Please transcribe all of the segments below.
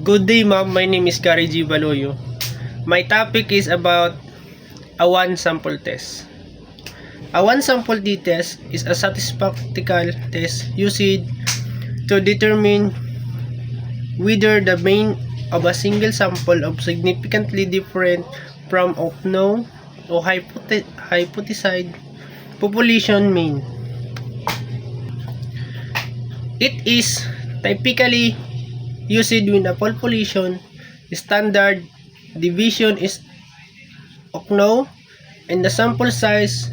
Good day, ma'am. My name is Gary G. Baloyo. My topic is about a one sample test. A one sample t-test is a statistical test used to determine whether the mean of a single sample of significantly different from of known or hypothesized population mean. It is typically used when a population standard deviation is known and the sample size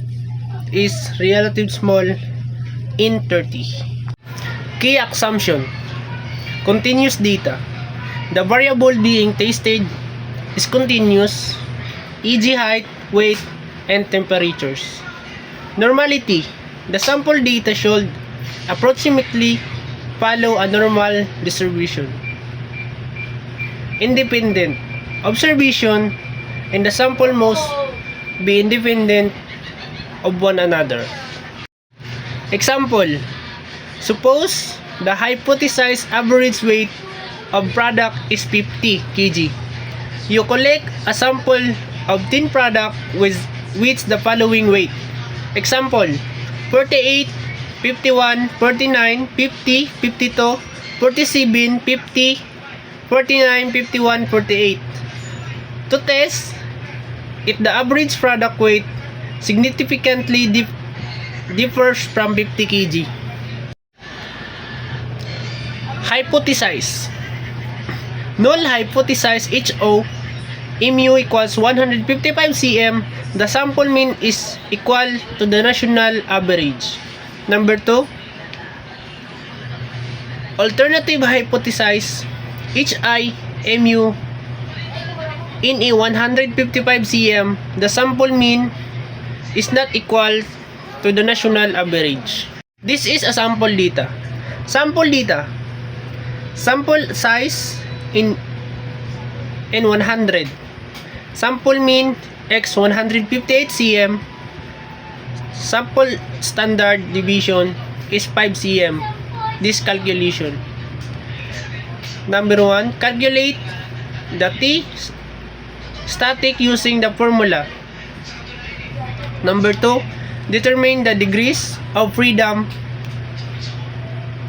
is relatively small in 30. Key assumption: continuous data. The variable being tested is continuous, e.g. height, weight, and temperatures. Normality: the sample data should approximately follow a normal distribution. Independent: observation and the sample must be independent of one another. Example: suppose the hypothesized average weight of product is 50 kg. You collect a sample of 10 product with the following weight. Example: 48, 51, 49, 50, 52, 47, 50, 49, 51, 48. To test if the average product weight significantly differs from 50 kg. Hypothesize. Null hypothesize HO mu equals 155 cm. The sample mean is equal to the national average. Number 2. Alternative hypothesize HI mu in a 155 cm. The sample mean is not equal to the national average. This is a sample data. Sample data. Sample size in 100. Sample mean x 158 cm. Sample standard deviation is 5 cm. This calculation. Number 1. Calculate the t static using the formula. Number 2. Determine the degrees of freedom.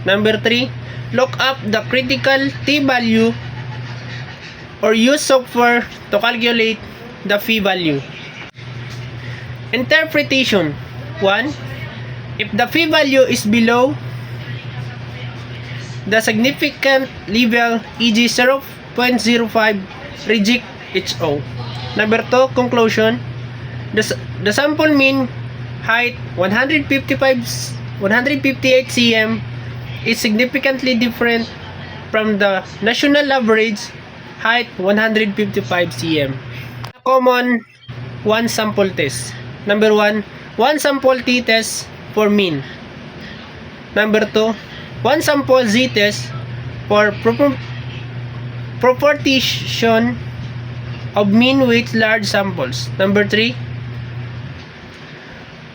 Number 3. Look up the critical t-value or use software to calculate the p-value. Interpretation. 1. If the p-value is below the significant level, e.g. 0.05, reject HO. Number 2. Conclusion. The sample mean height 158 cm is significantly different from the national average height 155 cm. Common one sample test. Number 1. One sample t-test for mean. Number 2. One sample z-test for proportion of mean with large samples. Number 3.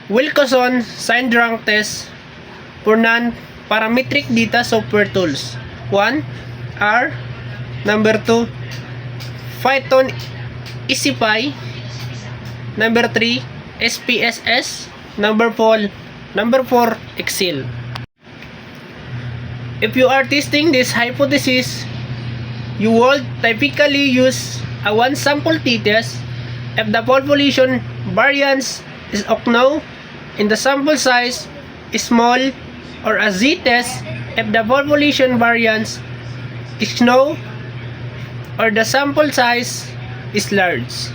Wilkinson signed rank test for non-parametric data software tools. 1. R. Number 2. Python EasyPy. Number 3. SPSS. Number 4. Excel. If you are testing this hypothesis, you will typically use a one sample t-test if the population variance is unknown and the sample size is small, or a z-test if the population variance is known or the sample size is large.